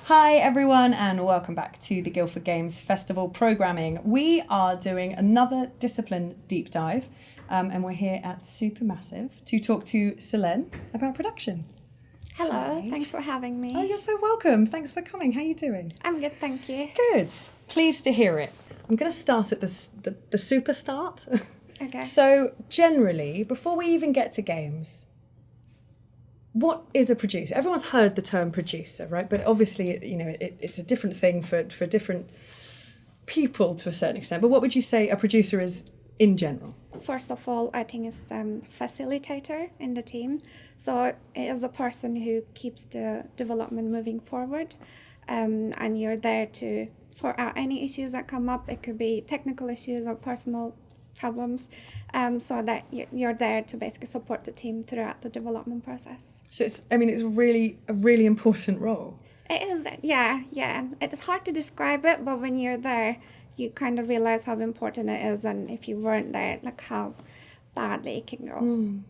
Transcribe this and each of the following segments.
Hi everyone and welcome back to the Guildford.Games Festival programming. We are doing another discipline deep dive and we're here at Supermassive to talk to Selen about production. Hello, Hi. Thanks for having me. Oh, you're so welcome. Thanks for coming. How are you doing? I'm good, thank you. Good. Pleased to hear it. I'm going to start at the super start. Okay. So generally, before we even get to games, what is a producer? Everyone's heard the term producer, right? But obviously, it's a different thing for different people to a certain extent. But what would you say a producer is in general? First of all, I think it's facilitator in the team. So it is a person who keeps the development moving forward. And you're there to sort out any issues that come up. It could be technical issues or personal problems, so that you're there to basically support the team throughout the development process. So it's really a really important role. It is, yeah. It's hard to describe it, but when you're there, you kind of realize how important it is, and if you weren't there, like how badly it can go.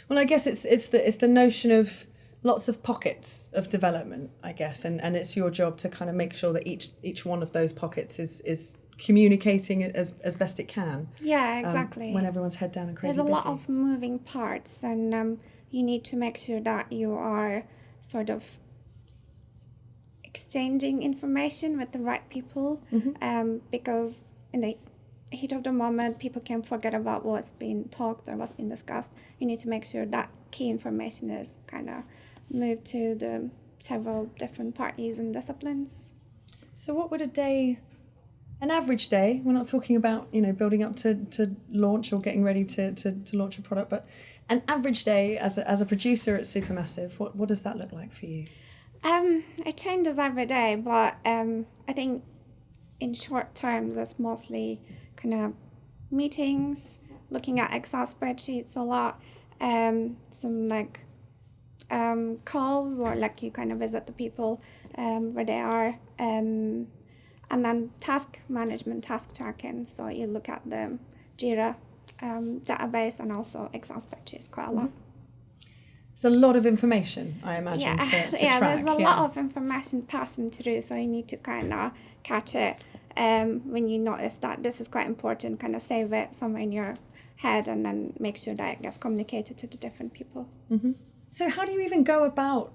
Well, I guess it's the notion of lots of pockets of development, I guess, and it's your job to kind of make sure that each one of those pockets is communicating as best it can. Yeah, exactly. When everyone's head down and crazy There's a busy. lot of moving parts, and you need to make sure that you are sort of exchanging information with the right people, because in the heat of the moment, people can forget about what's been talked or what's been discussed. You need to make sure that key information is kind of moved to the several different parties and disciplines. So what would an average day, we're not talking about, building up to launch or getting ready to launch a product, but an average day as a producer at Supermassive, what does that look like for you? It changes every day, but I think in short terms, it's mostly kind of meetings, looking at Excel spreadsheets a lot, some calls, or you kind of visit the people where they are, and then task management, task tracking. So you look at the Jira database and also Excel spreadsheets quite a lot. It's a lot of information, I imagine, to track. There's a lot of information passing through, so you need to kind of catch it when you notice that this is quite important, kind of save it somewhere in your head and then make sure that it gets communicated to the different people. Mm-hmm. So how do you even go about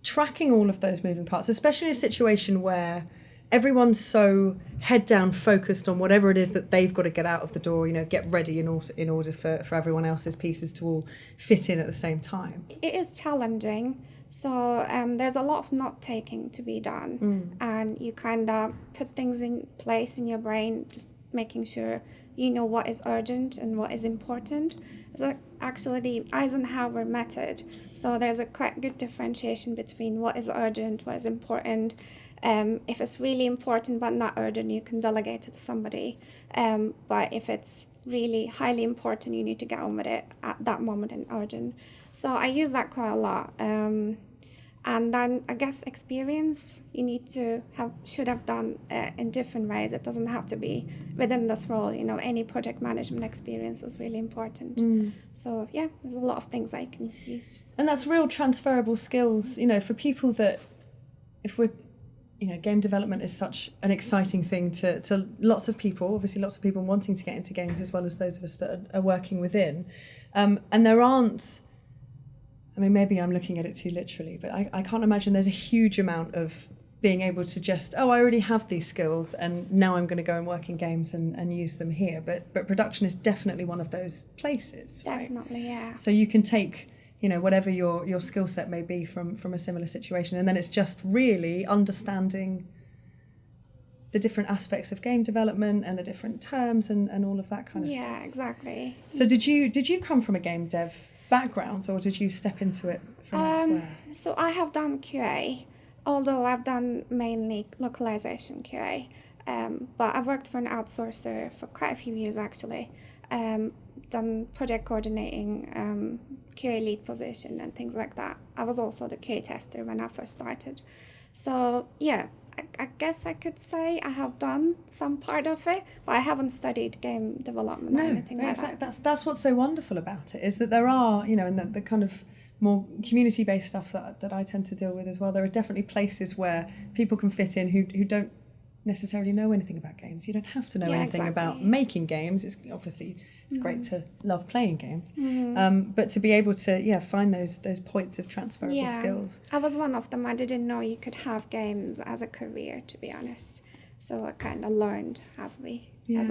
tracking all of those moving parts, especially in a situation where everyone's so head down focused on whatever it is that they've got to get out of the door, get ready in order for everyone else's pieces to all fit in at the same time? It is challenging. So there's a lot of note-taking to be done. And you kind of put things in place in your brain, just making sure you know what is urgent and what is important. It's actually the Eisenhower method. So there's a quite good differentiation between what is urgent, what is important. If it's really important but not urgent, you can delegate it to somebody. But if it's really highly important, you need to get on with it at that moment and urgent. So I use that quite a lot. And then I guess experience you should have done in different ways. It doesn't have to be within this role. Any project management experience is really important. So yeah, there's a lot of things I can use. And that's real transferable skills, for people that, if we're, game development is such an exciting thing to lots of people, obviously lots of people wanting to get into games as well as those of us that are working within. And there aren't, maybe I'm looking at it too literally, but I can't imagine there's a huge amount of being able to just, I already have these skills and now I'm going to go and work in games and use them here. But production is definitely one of those places. Definitely, right? Yeah. So you can take, whatever your skill set may be from a similar situation, and then it's just really understanding the different aspects of game development and the different terms and all of that kind of stuff. Yeah, exactly. So did you come from a game dev background, or did you step into it from elsewhere? So I have done QA, although I've done mainly localization QA. But I've worked for an outsourcer for quite a few years actually. Done project coordinating, QA lead position and things like that. I was also the QA tester when I first started. So yeah, I guess I could say I have done some part of it, but I haven't studied game development or anything like that. That's what's so wonderful about it, is that there are, in the kind of more community-based stuff that I tend to deal with as well. There are definitely places where people can fit in who don't necessarily know anything about games. You don't have to know anything about making games. It's obviously great to love playing games, but to be able to find those points of transferable skills. I was one of them. I didn't know you could have games as a career, to be honest. So I kind of learned as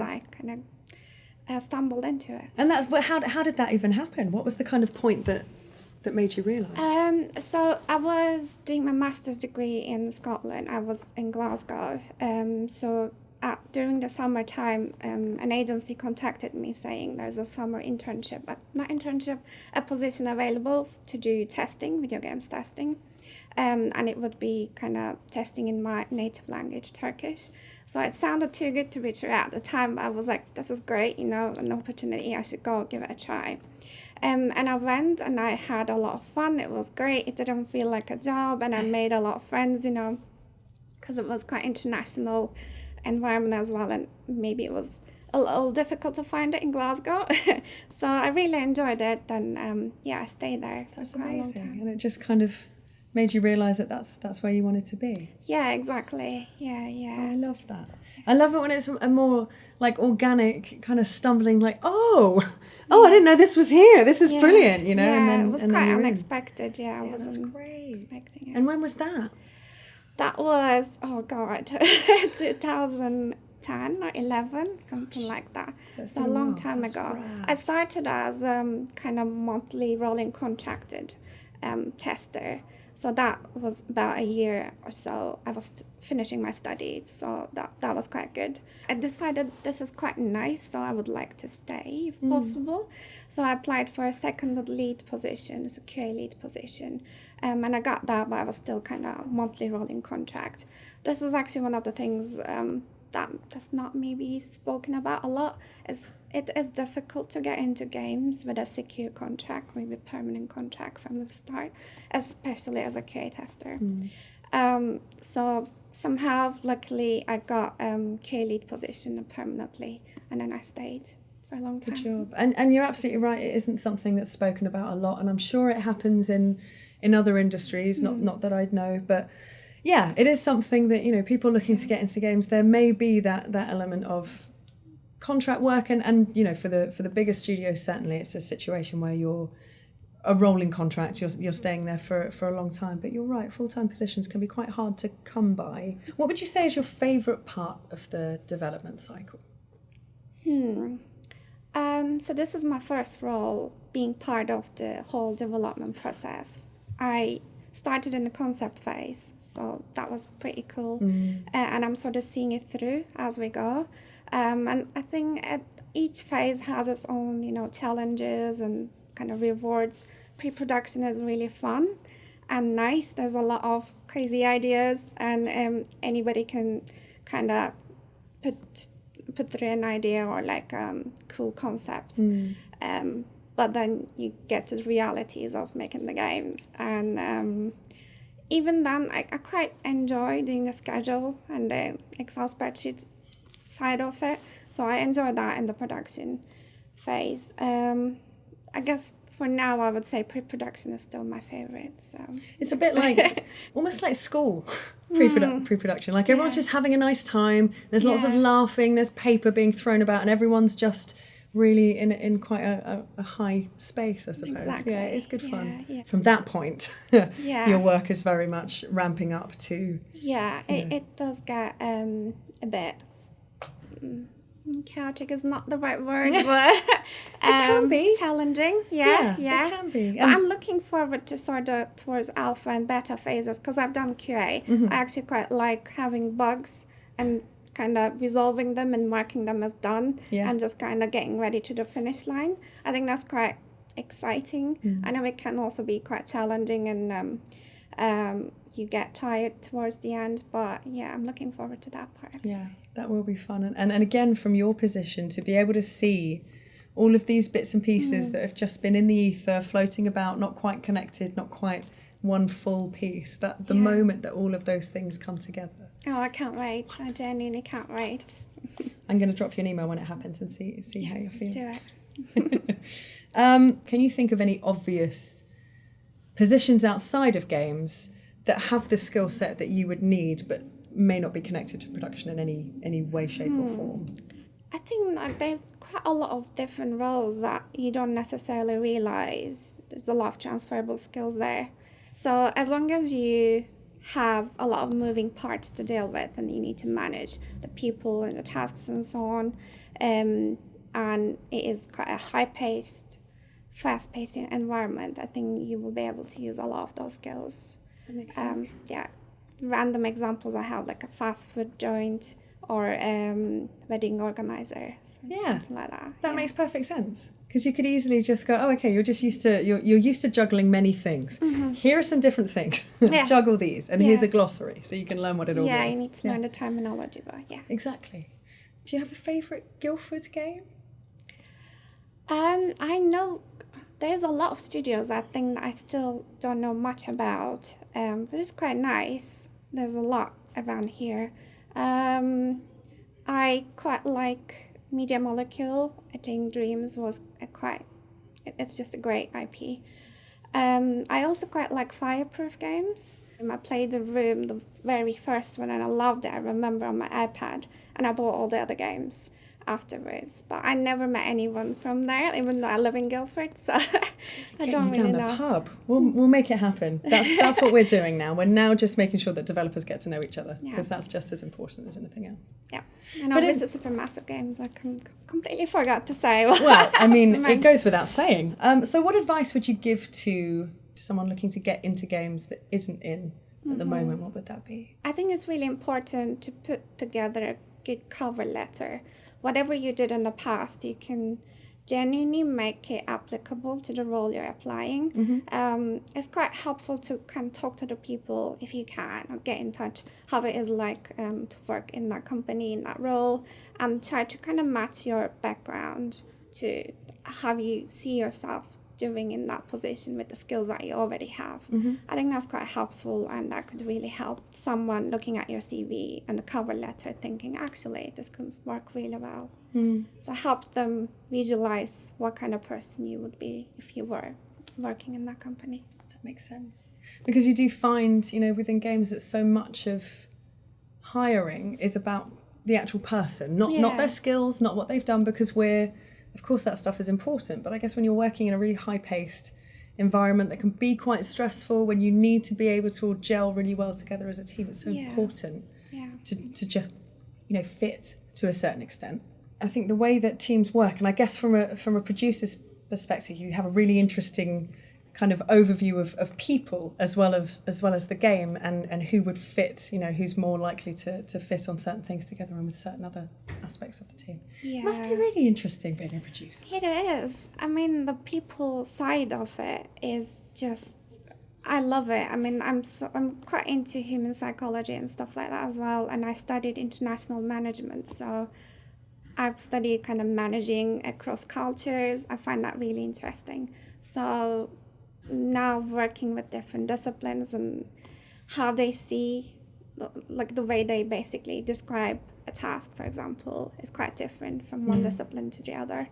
I kind of stumbled into it. And that's how did that even happen? What was the kind of point that made you realise? So I was doing my master's degree in Scotland. I was in Glasgow. During the summertime, an agency contacted me saying there's a summer internship, a position available to do testing, video games testing. And it would be kind of testing in my native language, Turkish. So it sounded too good to be true at the time. I was like, this is great, an opportunity. I should go give it a try. And I went and I had a lot of fun. It was great. It didn't feel like a job, and I made a lot of friends, because it was quite international environment as well, and maybe it was a little difficult to find it in Glasgow. So I really enjoyed it, and I stayed there for That's quite amazing. a long time. And it just kind of made you realise that that's where you wanted to be. Yeah, exactly. Yeah. Oh, I love that. I love it when it's a more like organic kind of stumbling, like, I didn't know this was here. This is brilliant, Yeah, and then it was quite unexpected. I wasn't expecting it. And when was that? That was, 2010 or 11, something like that. So a long time ago. Rad. I started as kind of monthly rolling contracted tester. So that was about a year or so. I was finishing my studies, so that was quite good. I decided this is quite nice, so I would like to stay if possible. So I applied for a second lead position, a QA lead position, and I got that, but I was still kind of monthly rolling contract. This is actually one of the things that's not maybe spoken about a lot. It is difficult to get into games with a secure contract, maybe permanent contract from the start, especially as a QA tester. So somehow, luckily, I got QA lead position permanently, and then I stayed for a long time. Good job. And you're absolutely right. It isn't something that's spoken about a lot, and I'm sure it happens in other industries. Not that I'd know, but. Yeah, it is something that, people looking to get into games, there may be that element of contract work and for the bigger studios, certainly it's a situation where you're a rolling contract, you're staying there for a long time. But you're right, full-time positions can be quite hard to come by. What would you say is your favourite part of the development cycle? So this is my first role being part of the whole development process. I started in the concept phase, so that was pretty cool. And I'm sort of seeing it through as we go. And I think each phase has its own, challenges and kind of rewards. Pre-production is really fun and nice. There's a lot of crazy ideas, and anybody can kind of put through an idea or like cool concept. But then you get to the realities of making the games. And even then, I quite enjoy doing the schedule and the Excel spreadsheet side of it. So I enjoy that in the production phase. I guess for now, I would say pre-production is still my favorite. So it's a bit like, almost like school, pre-production. Like everyone's just having a nice time. There's lots of laughing. There's paper being thrown about, and everyone's just really in quite a high space, I suppose. Exactly. Yeah, it's good fun. Yeah. From that point, your work is very much ramping up to... Yeah, it does get a bit... chaotic is not the right word, but it can be challenging. Yeah. It can be. But I'm looking forward to sort of towards alpha and beta phases, because I've done QA. I actually quite like having bugs and kind of resolving them and marking them as done, and just kind of getting ready to the finish line. I think that's quite exciting. I know it can also be quite challenging, and you get tired towards the end, but I'm looking forward to that part. Yeah, that will be fun. And again, from your position, to be able to see all of these bits and pieces that have just been in the ether, floating about, not quite connected, not quite one full piece, that the moment that all of those things come together. Oh, I can't wait. I genuinely can't wait. I'm going to drop you an email when it happens and see how you're feeling. Do it. Can you think of any obvious positions outside of games that have the skill set that you would need, but may not be connected to production in any way, shape, or form? I think there's quite a lot of different roles that you don't necessarily realize. There's a lot of transferable skills there. So as long as you have a lot of moving parts to deal with and you need to manage the people and the tasks and so on, and it is quite a high-paced, fast-paced environment, I think you will be able to use a lot of those skills. That makes sense. Random examples I have, like a fast food joint or wedding organizer, something like that. That makes perfect sense, because you could easily just go, oh, okay, you're used to juggling many things. Mm-hmm. Here are some different things. Juggle these, and here's a glossary, so you can learn what it all means. Yeah, you need to learn the terminology, but exactly. Do you have a favourite Guildford game? I know there's a lot of studios I think that I still don't know much about, but it's quite nice. There's a lot around here. I quite like Media Molecule. I think Dreams was it's just a great IP. I also quite like Fireproof games. I played The Room, the very first one, and I loved it. I remember on my iPad, and I bought all the other games afterwards. But I never met anyone from there, even though I live in Guildford, so I don't really know. Down the pub. We'll make it happen. That's what we're doing now. We're now just making sure that developers get to know each other, because that's just as important as anything else. Yeah, and obviously Supermassive games, I completely forgot to say. Well, I mean, it goes without saying. So what advice would you give to someone looking to get into games that isn't in at the moment? What would that be? I think it's really important to put together a good cover letter. Whatever you did in the past, you can genuinely make it applicable to the role you're applying. Mm-hmm. It's quite helpful to kind of talk to the people, if you can, or get in touch how it is like to work in that company, in that role, and try to kind of match your background to how you see yourself doing in that position with the skills that you already have. Mm-hmm. I think that's quite helpful, and that could really help someone looking at your CV and the cover letter thinking, actually, this could work really well. Mm. So help them visualize what kind of person you would be if you were working in that company. That makes sense. Because you do find, within games that so much of hiring is about the actual person, not their skills, not what they've done, because of course that stuff is important, but I guess when you're working in a really high-paced environment that can be quite stressful, when you need to be able to all gel really well together as a team, it's so important to just, fit to a certain extent. I think the way that teams work, and I guess from a producer's perspective, you have a really interesting kind of overview of people as well as the game, and who would fit, who's more likely to fit on certain things together and with certain other aspects of the team. It must be really interesting being a producer. It is. I mean, the people side of it is just, I love it. I mean, I'm quite into human psychology and stuff like that as well, and I studied international management, so I've studied kind of managing across cultures. I find that really interesting. So now working with different disciplines and how they see, like the way they basically describe a task, for example, is quite different from one discipline to the other.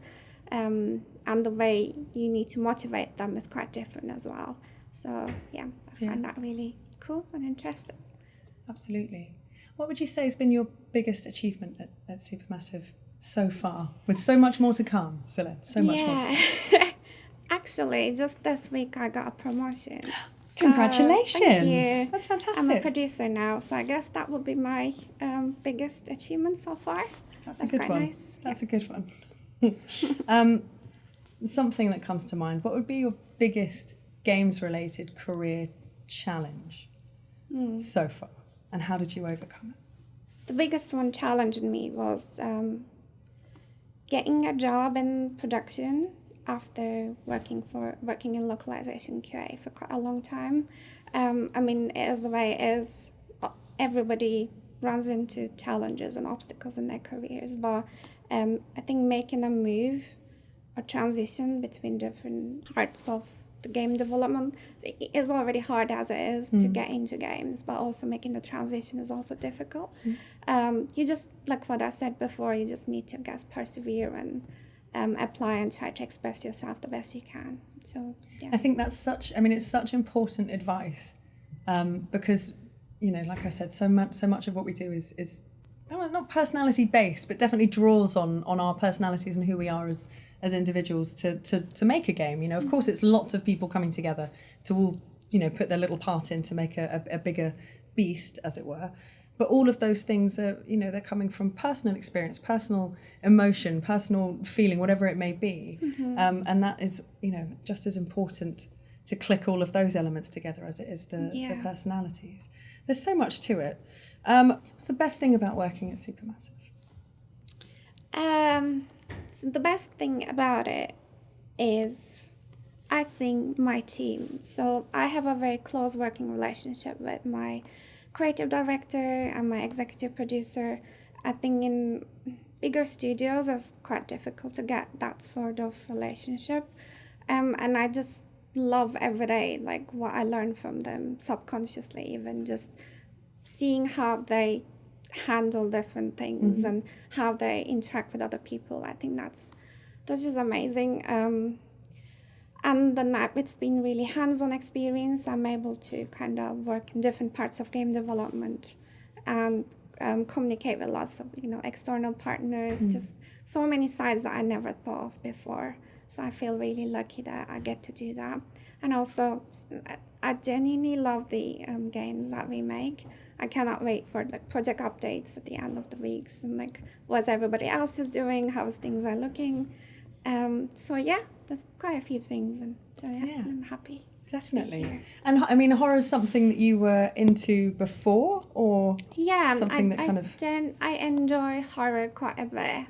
And the way you need to motivate them is quite different as well. So I find that really cool and interesting. Absolutely. What would you say has been your biggest achievement at Supermassive so far, with so much more to come, Selen? So much more to come. Actually, just this week I got a promotion. Congratulations! Thank you. That's fantastic. I'm a producer now, so I guess that would be my biggest achievement so far. That's a good one. Nice. That's a good one. Something that comes to mind, what would be your biggest games-related career challenge so far, and how did you overcome it? The biggest one challenging me was getting a job in production after working in localization QA for quite a long time. I mean, it is the way it is. Everybody runs into challenges and obstacles in their careers, but I think making a move or transition between different parts of the game development is already hard as it is to get into games, but also making the transition is also difficult. You just, like what I said before, you just need to, I guess, persevere and apply and try to express yourself the best you can. So yeah. I think that's it's such important advice, because, like I said, so much of what we do is not personality based, but definitely draws on our personalities and who we are as individuals to make a game. Of course, it's lots of people coming together to all, put their little part in to make a bigger beast, as it were. But all of those things are, they're coming from personal experience, personal emotion, personal feeling, whatever it may be. Mm-hmm. And that is, just as important to click all of those elements together as it is the personalities. There's so much to it. What's the best thing about working at Supermassive? So the best thing about it is, I think, my team. So I have a very close working relationship with my creative director and my executive producer. I think in bigger studios it's quite difficult to get that sort of relationship. And I just love every day, like, what I learn from them subconsciously, even just seeing how they handle different things and how they interact with other people. I think that's just amazing. And then it's been really hands-on experience. I'm able to kind of work in different parts of game development and communicate with lots of external partners. Just so many sides that I never thought of before. So I feel really lucky that I get to do that. And also, I genuinely love the games that we make. I cannot wait for project updates at the end of the weeks and what everybody else is doing, how things are looking. So yeah, there's quite a few things, and so I'm happy. Definitely. And horror is something that you were into before, or something I enjoy horror quite a bit.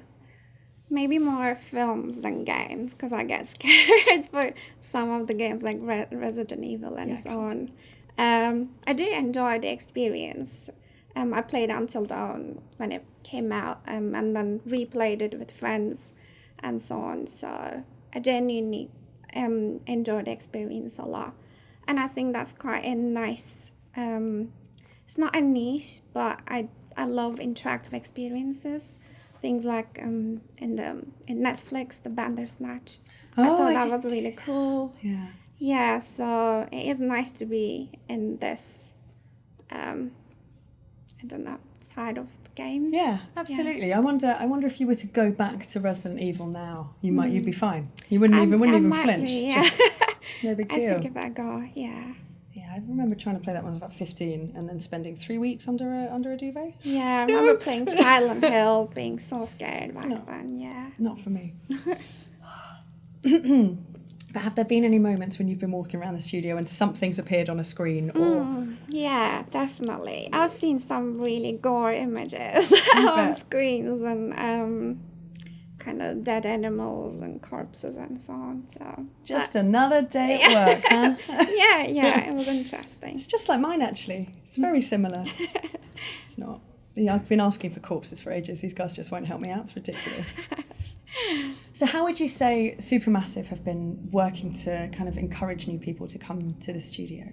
Maybe more films than games, because I get scared for some of the games like Resident Evil and so on. I do enjoy the experience. I played Until Dawn when it came out, and then replayed it with friends and so on. So I genuinely enjoy the experience a lot. And I think that's quite a nice, it's not a niche, but I love interactive experiences. Things like in Netflix, the Bandersnatch. I thought that was really cool. Yeah, so it is nice to be in this, side of the games. Yeah, absolutely. Yeah. I wonder if you were to go back to Resident Evil now, you'd be fine. You wouldn't even flinch. Be, yeah. Just, no big deal. I should give it a go. Yeah. Yeah, I remember trying to play that when I was about 15 and then spending 3 weeks under a duvet. Yeah, I remember playing Silent Hill, being so scared back then. Yeah. Not for me. But have there been any moments when you've been walking around the studio and something's appeared on a screen? Yeah, definitely. I've seen some really gore images on screens and kind of dead animals and corpses and so on. So just another day at work, huh? yeah, it was interesting. It's just like mine, actually. It's very similar. It's not. Yeah, I've been asking for corpses for ages. These guys just won't help me out. It's ridiculous. So how would you say Supermassive have been working to kind of encourage new people to come to the studio,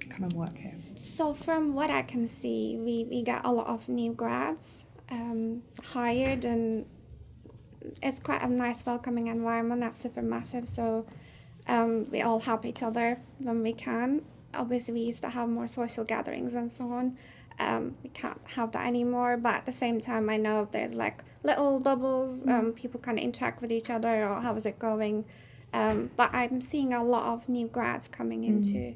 come and work here? So from what I can see, we get a lot of new grads hired, and it's quite a nice welcoming environment at Supermassive. So we all help each other when we can. Obviously, we used to have more social gatherings and so on. We can't have that anymore, but at the same time, I know there's little bubbles, people kind of interact with each other, or how is it going, but I'm seeing a lot of new grads coming into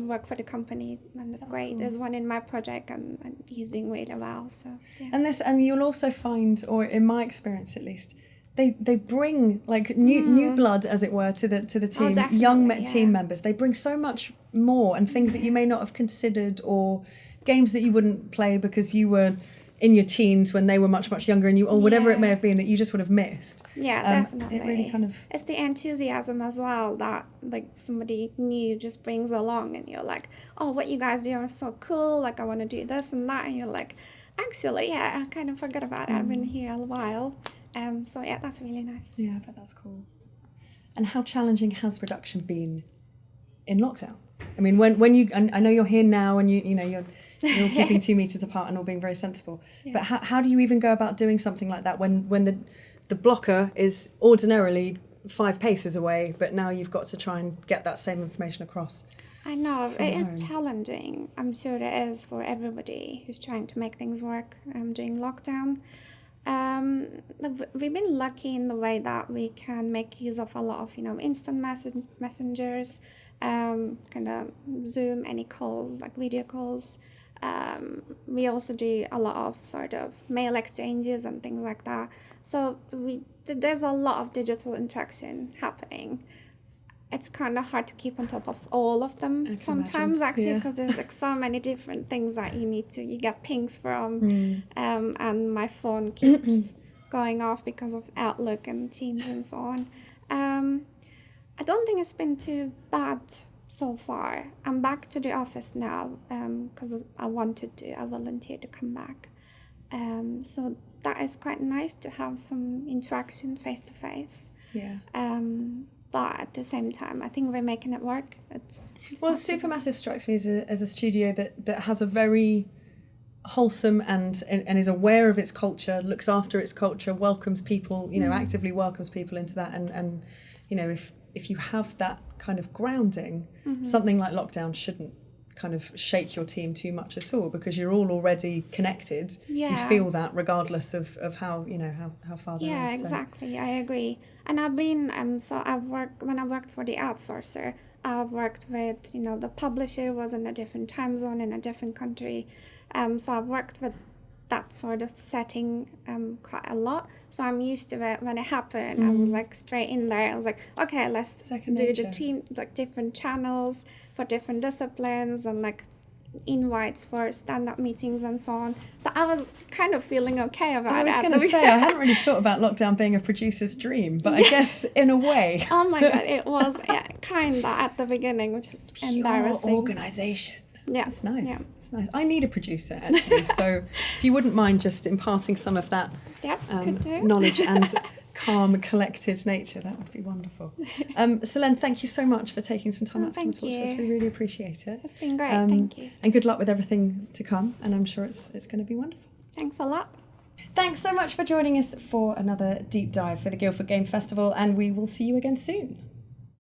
work for the company, and that's great. Cool. There's one in my project, and he's doing really well. So yeah. And you'll also find, or in my experience at least, they bring new blood, as it were, to the team. Young team members. They bring so much more, and things that you may not have considered, or games that you wouldn't play because you were in your teens when they were much, much younger, and you, or whatever it may have been that you just would have missed. Yeah, definitely. It really kind of... It's the enthusiasm as well that somebody new just brings along, and you're like, oh, what you guys do are so cool, I want to do this and that, and you're like, actually, I kind of forgot about it. I've been here a while. So yeah, that's really nice. Yeah, but that's cool. And how challenging has production been in lockdown? I mean, when you, I know you're here now, and you're keeping 2 meters apart and all being very sensible. Yeah. But how do you even go about doing something like that when the blocker is ordinarily 5 paces away, but now you've got to try and get that same information across. I know, it home. is challenging. I'm sure it is for everybody who's trying to make things work during lockdown. We've been lucky in the way that we can make use of a lot of, instant messengers, kind of Zoom, any calls, like video calls. We also do a lot of sort of mail exchanges and things like that. So there's a lot of digital interaction happening. It's kind of hard to keep on top of all of them sometimes, actually, because there's like so many different things that you get pings from, and my phone keeps going off because of Outlook and Teams and so on. I don't think it's been too bad so far. I'm back to the office now because I volunteered to come back. So that is quite nice to have some interaction face to face. Yeah. But at the same time, I think we're making it work. Supermassive strikes me as a studio that has a very wholesome and is aware of its culture, looks after its culture, welcomes people, actively welcomes people into that. And if you have that kind of grounding, something like lockdown shouldn't kind of shake your team too much at all, because you're all already connected. You feel that regardless of how far there is. Yeah, exactly. I agree. And I've been when I worked for the outsourcer, I've worked with the publisher was in a different time zone in a different country, so I've worked with that sort of setting quite a lot, so I'm used to it. When it happened, I was like straight in there. I was like, okay, let's do the team, like different channels for different disciplines and like invites for stand-up meetings and so on. So I was kind of feeling okay about it. I was going to say, I hadn't really thought about lockdown being a producer's dream, but I guess in a way. Oh my God, it was kind of at the beginning, which is embarrassing. Pure organisation. Yeah. It's nice. Yeah. It's nice. I need a producer, actually. So if you wouldn't mind just imparting some of that knowledge and calm, collected nature, that would be wonderful. Selen, thank you so much for taking some time out to come talk to us. We really appreciate it. It's been great. Thank you. And good luck with everything to come. And I'm sure it's going to be wonderful. Thanks a lot. Thanks so much for joining us for another deep dive for the Guildford Game Festival. And we will see you again soon.